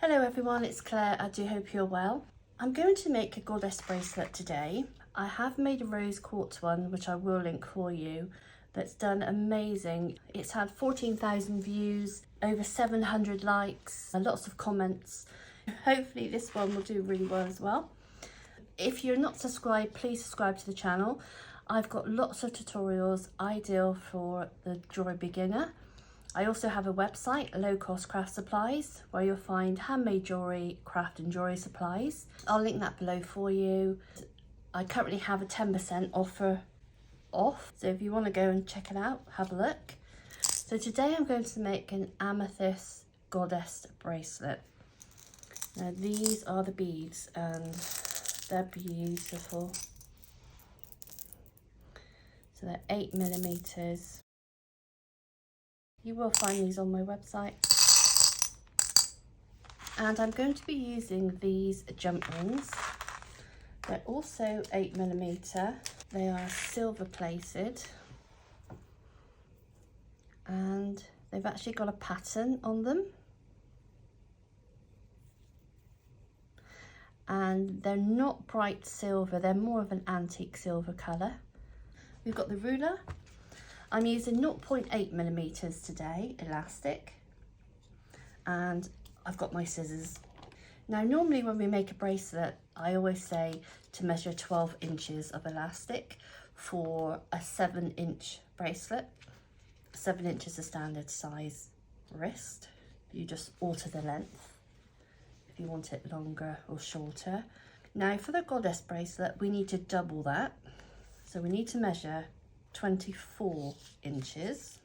Hello everyone, it's Claire. I do hope you're well. I'm going to make a goddess bracelet today. I have made a rose quartz one, which I will link for you, that's done amazing. It's had 14,000 views, over 700 likes, lots of comments. Hopefully this one will do really well as well. If you're not subscribed, please subscribe to the channel. I've got lots of tutorials ideal for the jewelry beginner. I also have a website, Low Cost Craft Supplies, where you'll find handmade jewellery, craft and jewellery supplies. I'll link that below for you. I currently have a 10% offer off, so if you want to go and check it out, have a look. So today I'm going to make an amethyst goddess bracelet. Now these are the beads and they're beautiful. So they're 8mm. You will find these on my website. And I'm going to be using these jump rings. They're also 8mm. They are silver plated. And they've actually got a pattern on them. And they're not bright silver, they're more of an antique silver colour. We've got the ruler. I'm using 0.8mm today, elastic, and I've got my scissors. Now normally when we make a bracelet, I always say to measure 12 inches of elastic for a 7-inch bracelet. 7 inches is a standard size wrist. You just alter the length if you want it longer or shorter. Now for the goddess bracelet, we need to double that. So we need to measure 24 inches.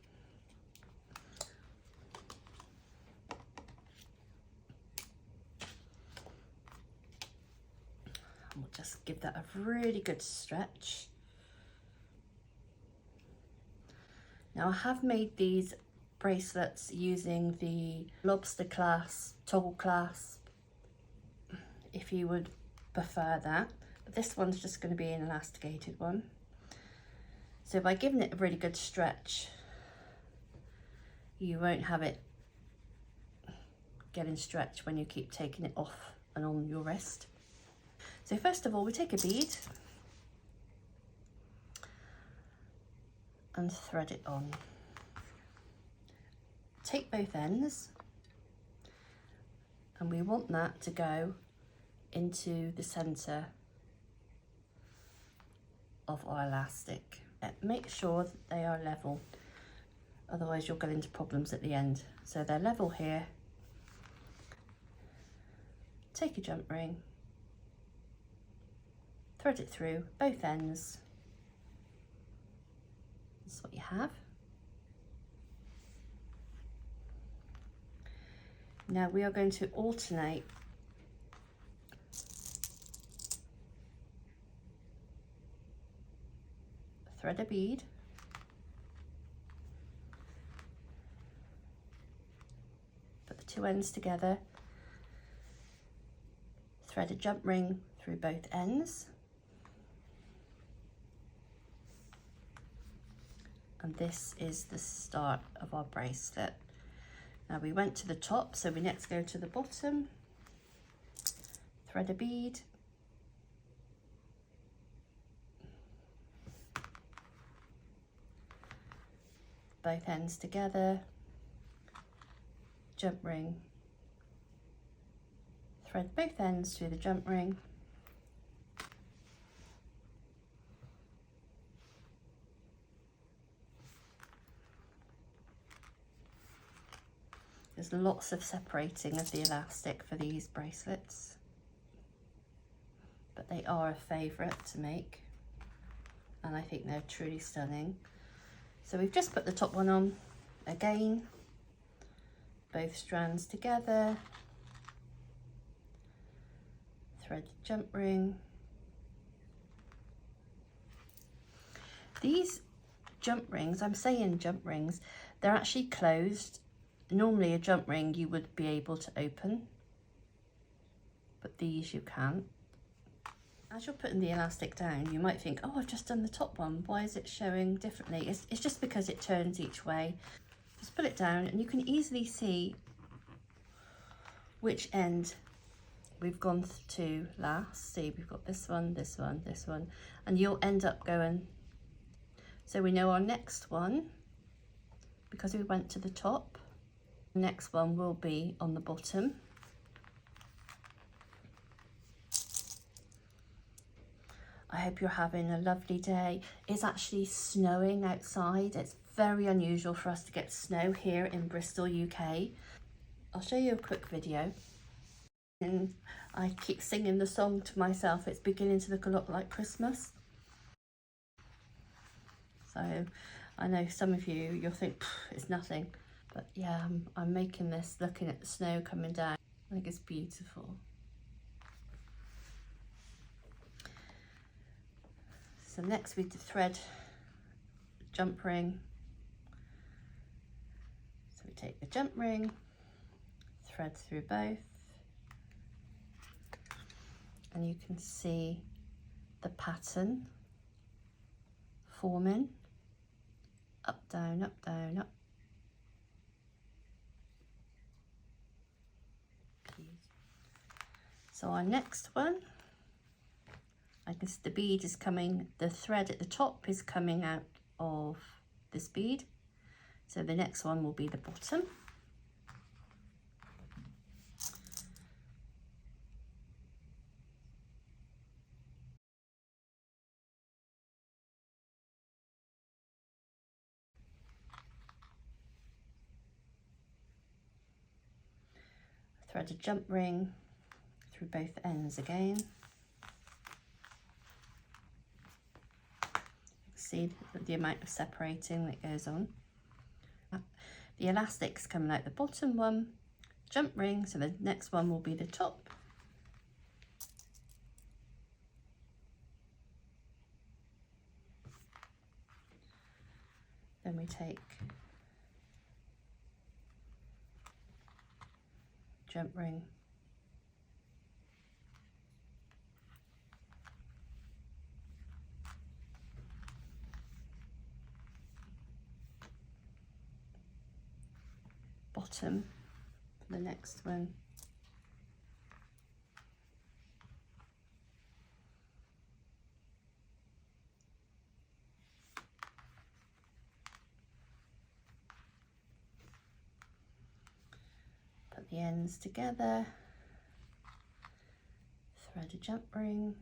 And we'll just give that a really good stretch. Now I have made these bracelets using the lobster clasp, toggle clasp, if you would prefer that. But this one's just going to be an elasticated one. So by giving it a really good stretch, you won't have it getting stretched when you keep taking it off and on your wrist. So first of all, we take a bead and thread it on. Take both ends, and we want that to go into the centre of our elastic. Make sure that they are level, otherwise you'll get into problems at the end. So they're level here. Take a jump ring, thread it through both ends. That's what you have. Now we are going to alternate thread a bead, put the two ends together, thread a jump ring through both ends, and this is the start of our bracelet. Now we went to the top, so we next go to the bottom, thread a bead, both ends together, jump ring, thread both ends through the jump ring, there's lots of separating of the elastic for these bracelets, but they are a favourite to make and I think they're truly stunning. So we've just put the top one on again, both strands together, thread jump ring. These jump rings, I'm saying jump rings, they're actually closed. Normally a jump ring you would be able to open, but these you can't. As you're putting the elastic down, you might think, oh, I've just done the top one. Why is it showing differently? It's just because it turns each way. Just put it down and you can easily see which end we've gone to last. See, we've got this one, this one, this one, and you'll end up going, so we know our next one, because we went to the top, the next one will be on the bottom. I hope you're having a lovely day. It's actually snowing outside. It's very unusual for us to get snow here in Bristol, UK. I'll show you a quick video. And I keep singing the song to myself. It's beginning to look a lot like Christmas. So I know some of you'll think it's nothing. But yeah, I'm making this looking at the snow coming down. I think it's beautiful. So next we thread jump ring. So we take the jump ring, thread through both, and you can see the pattern forming. Up, down, up, down, up. So our next one, I guess the bead is coming, the thread at the top is coming out of this bead. So the next one will be the bottom. Thread a jump ring through both ends again. See the amount of separating that goes on. The elastic's coming out the bottom one, jump ring, so the next one will be the top. Then we take jump ring, bottom for the next one, put the ends together, thread a jump ring,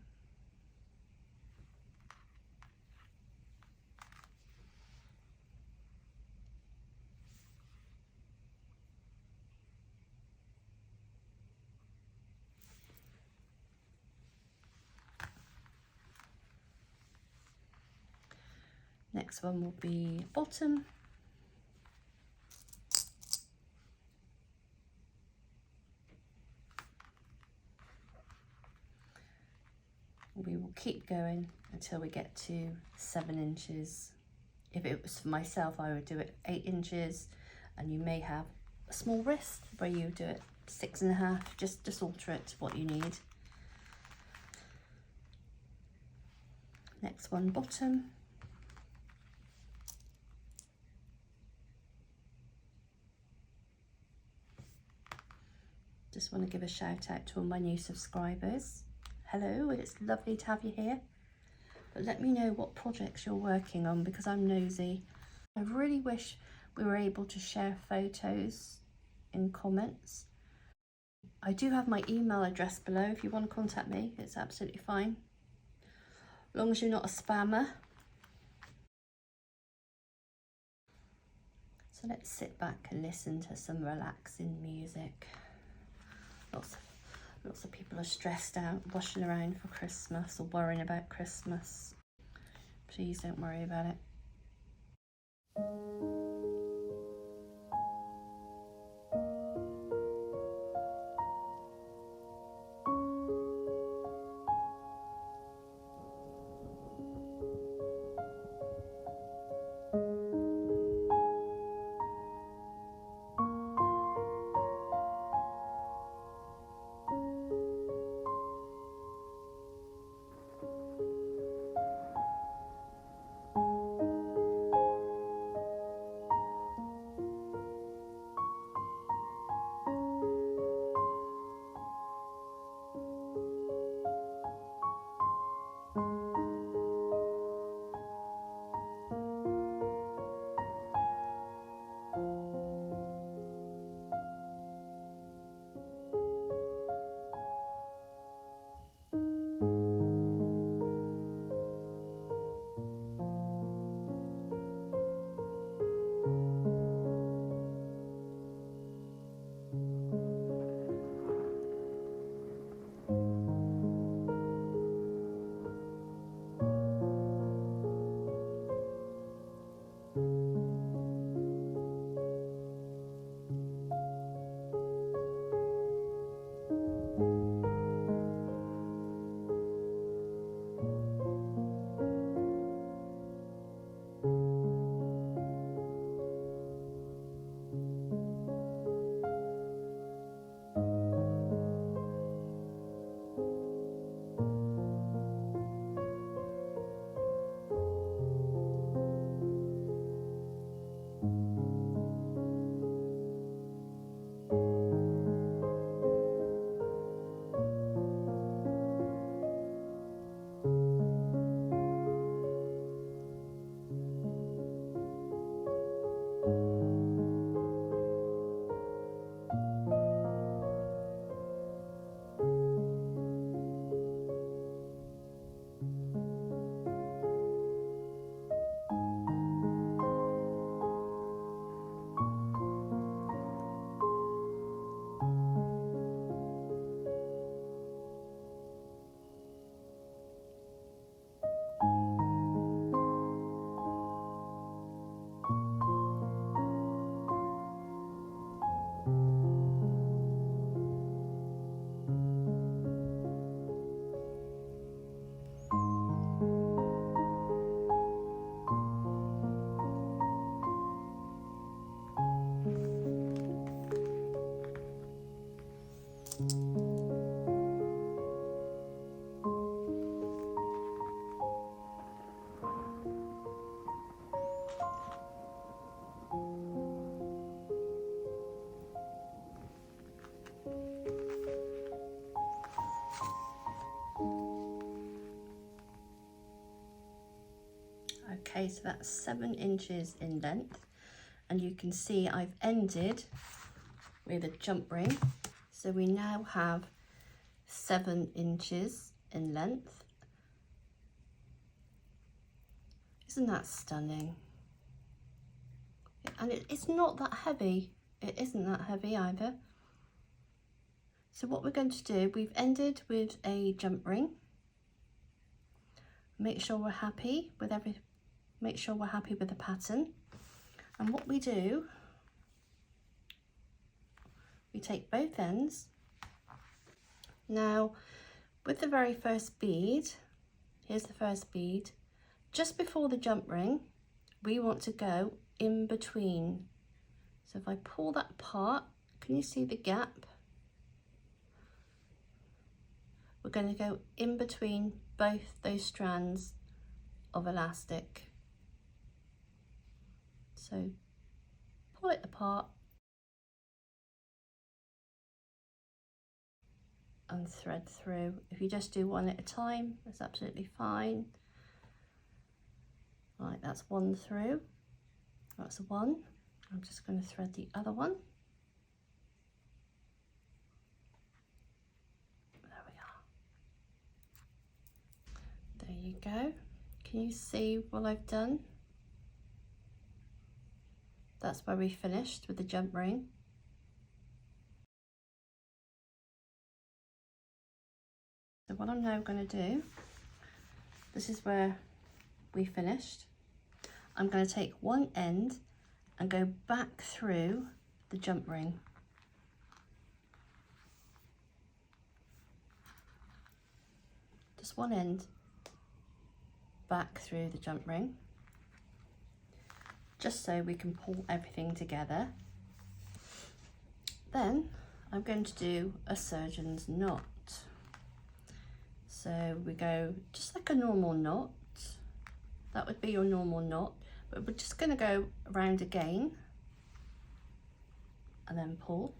next one will be bottom, we will keep going until we get to 7 inches. If it was for myself, I would do it 8 inches, and you may have a small wrist where you do it 6.5, just alter it to what you need. Next one, bottom. Just want to give a shout out to all my new subscribers. Hello, it's lovely to have you here. But let me know what projects you're working on, because I'm nosy. I really wish we were able to share photos in comments. I do have my email address below if you want to contact me. It's absolutely fine, as long as you're not a spammer. So let's sit back and listen to some relaxing music. Lots of people are stressed out, rushing around for Christmas or worrying about Christmas. Please don't worry about it. Okay, so that's 7 inches in length, and you can see I've ended with a jump ring, so we now have 7 inches in length. Isn't that stunning? And it's not that heavy. It isn't that heavy either. So what we're going to do, we've ended with a jump ring. Make sure we're happy with make sure we're happy with the pattern. And what we do, we take both ends. Now, with the very first bead, here's the first bead, just before the jump ring, we want to go in between. So if I pull that apart, can you see the gap? We're going to go in between both those strands of elastic. So pull it apart and thread through. If you just do one at a time, that's absolutely fine. Right, that's one through. That's one. I'm just going to thread the other one. There we are. There you go. Can you see what I've done? That's where we finished with the jump ring. So what I'm now going to do, this is where we finished. I'm going to take one end and go back through the jump ring. Just one end back through the jump ring, just so we can pull everything together. Then I'm going to do a surgeon's knot. So we go just like a normal knot. That would be your normal knot, but we're just going to go around again and then pull.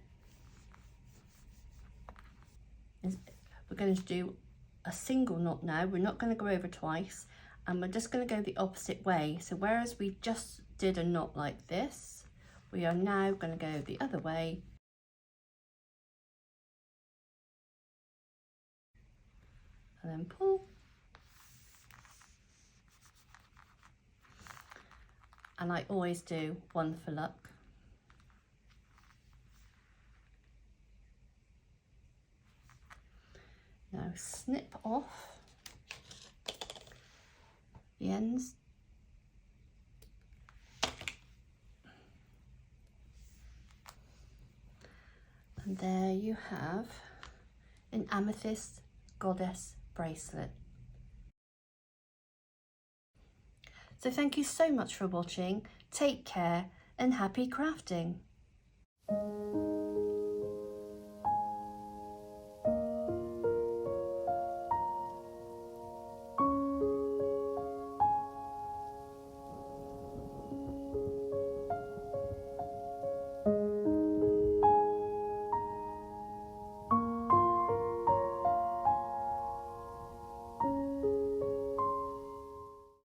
We're going to do a single knot now. We're not going to go over twice, and we're just going to go the opposite way. So whereas we just did a knot like this, we are now going to go the other way. And then pull. And I always do one for luck. Now snip off the ends. And there you have an amethyst goddess bracelet. So thank you so much for watching. Take care and happy crafting.